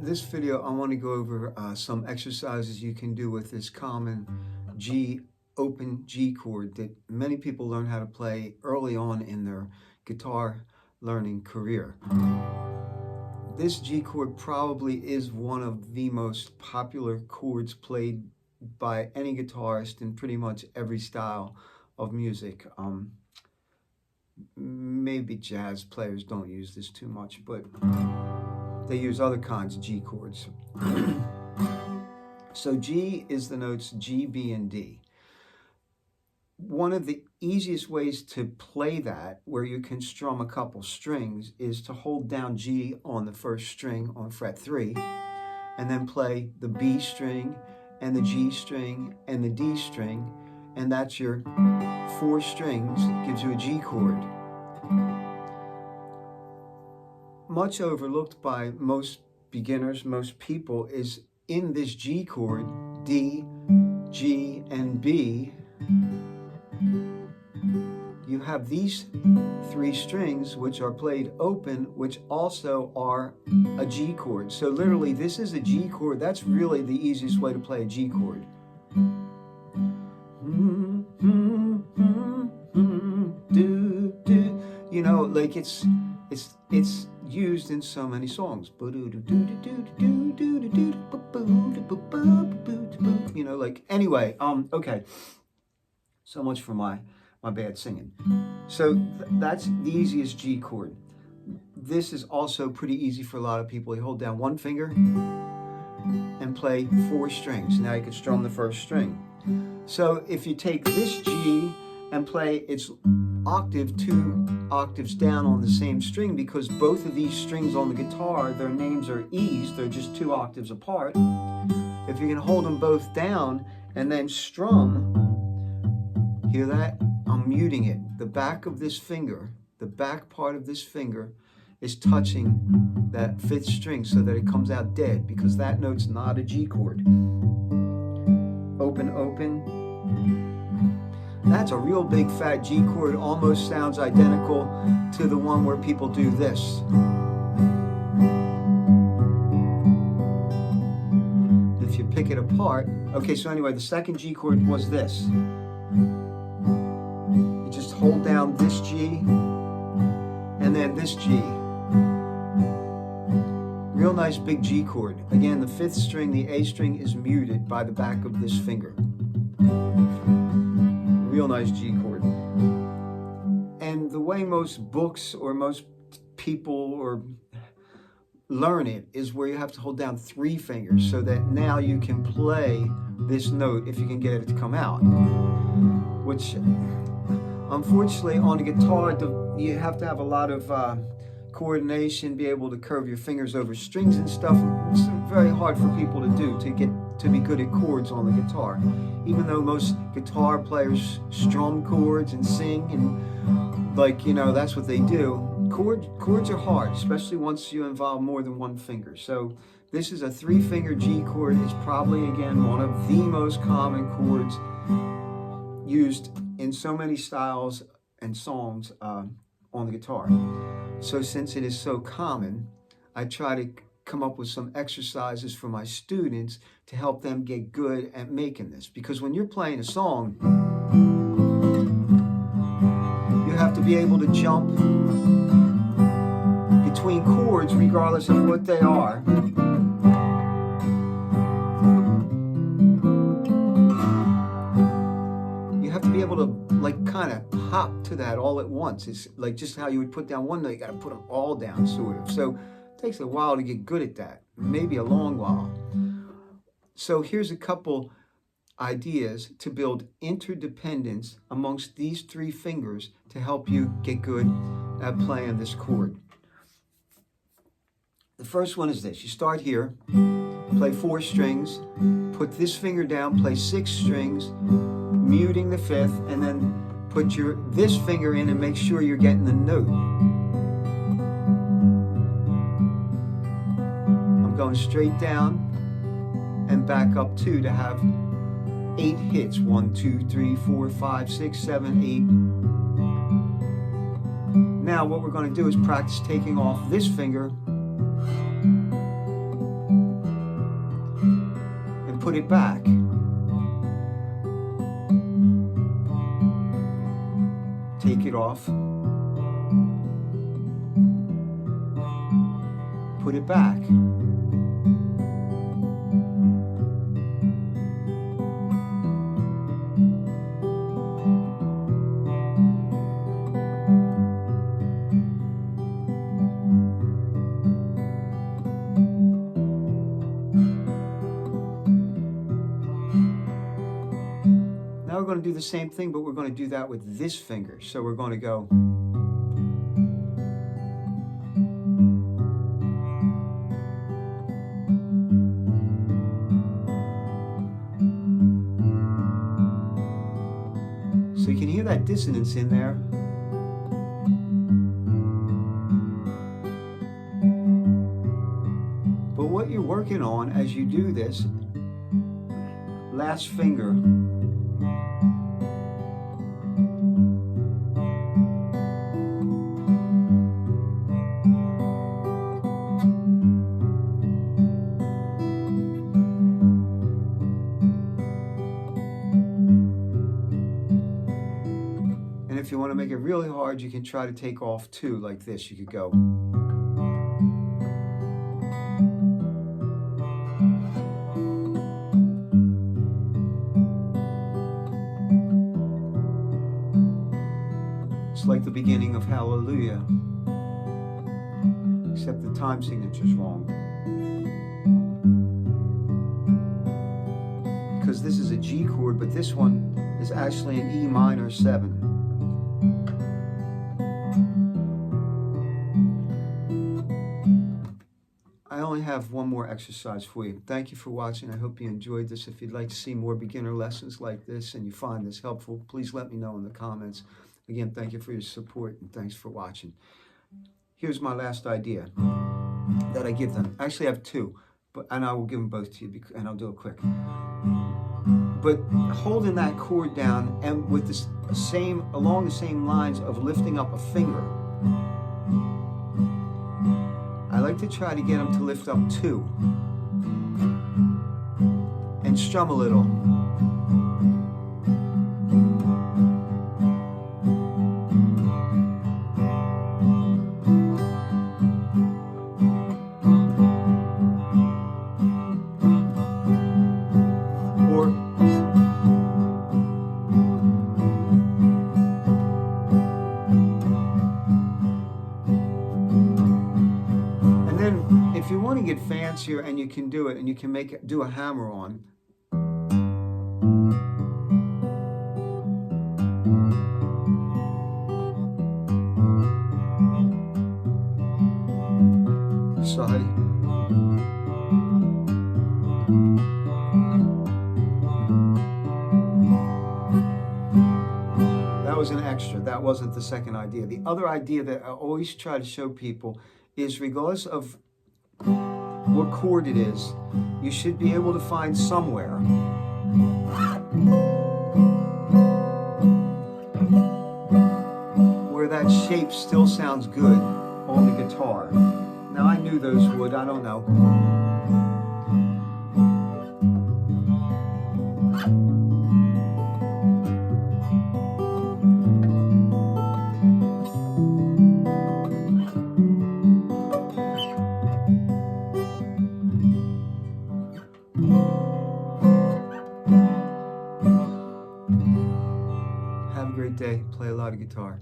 this video, I want to go over some exercises you can do with this common Open G chord that many people learn how to play early on in their guitar learning career. This G chord probably is one of the most popular chords played by any guitarist in pretty much every style of music. Maybe jazz players don't use this too much, but they use other kinds of G chords. So G is the notes G, B, and D. One of the easiest ways to play that, where you can strum a couple strings, is to hold down G on the first string on fret 3, and then play the B string, and the G string, and the D string, and that's your 4 strings, gives you a G chord. Much overlooked by most beginners, most people, is in this G chord, D, G, and B, you have these 3 strings which are played open, which also are a G chord. So literally this is a G chord. That's really the easiest way to play a G chord. You know, like it's used in so many songs. You know, like, anyway, okay. So much for my bad singing. So that's the easiest G chord. This is also pretty easy for a lot of people. You hold down one finger and play 4 strings. Now you can strum the first string. So if you take this G and play its octave 2 octaves down on the same string, because both of these strings on the guitar, their names are E's, they're just 2 octaves apart. If you can hold them both down and then strum, hear that? I'm muting it. The back of this finger, the back part of this finger is touching that 5th string so that it comes out dead, because that note's not a G chord. Open, open. That's a real big fat G chord, almost sounds identical to the one where people do this. If you pick it apart, okay, so anyway, the second G chord was this. You just hold down this G and then this G. Real nice big G chord. Again, the 5th string, the A string, is muted by the back of this finger. Real nice G chord. And the way most books or most people learn it is where you have to hold down 3 fingers so that now you can play this note if you can get it to come out. Which, unfortunately, on a guitar, you have to have a lot of coordination, be able to curve your fingers over strings and stuff. It's very hard for people to do, to be good at chords on the guitar. Even though most guitar players strum chords and sing and, like, you know, that's what they do. Chords are hard, especially once you involve more than 1 finger. So this is a 3-finger G chord. It's probably, again, one of the most common chords used in so many styles and songs on the guitar. So since it is so common, I try to come up with some exercises for my students to help them get good at making this. Because when you're playing a song, you have to be able to jump between chords regardless of what they are. You have to be able to, like, kind of hop to that all at once. It's like just how you would put down one note, you got to put them all down, sort of. So it takes a while to get good at that, maybe a long while. So here's a couple ideas to build interdependence amongst these 3 fingers to help you get good at playing this chord. The first one is this. You start here, play 4 strings, put this finger down, play 6 strings, muting the 5th, and then put this finger in and make sure you're getting the note. I'm going straight down and back up 2 to have 8 hits. 1, 2, 3, 4, 5, 6, 7, 8. Now what we're going to do is practice taking off this finger put it back. Take it off. Put it back. Now we're going to do the same thing, but we're going to do that with this finger. So we're going to go. So you can hear that dissonance in there. But what you're working on as you do this, last finger. And if you want to make it really hard, you can try to take off two like this. You could go. It's like the beginning of Hallelujah, except the time signature's wrong. Because this is a G chord, but this one is actually an E minor 7. I only have one more exercise for you. Thank you for watching. I hope you enjoyed this. If you'd like to see more beginner lessons like this and you find this helpful, please let me know in the comments. Again, thank you for your support and thanks for watching. Here's my last idea that I give them. Actually, I have two, and I will give them both to you, and I'll do it quick. But holding that chord down and with this along the same lines of lifting up a finger, I like to try to get them to lift up two and strum a little. If you want to get fancier, and you can do it, and you can do a hammer on. Sorry. That was an extra. That wasn't the second idea. The other idea that I always try to show people is, regardless of what chord it is, you should be able to find somewhere where that shape still sounds good on the guitar. Now, I knew those would, I don't know. Have a great day. Play a lot of guitar.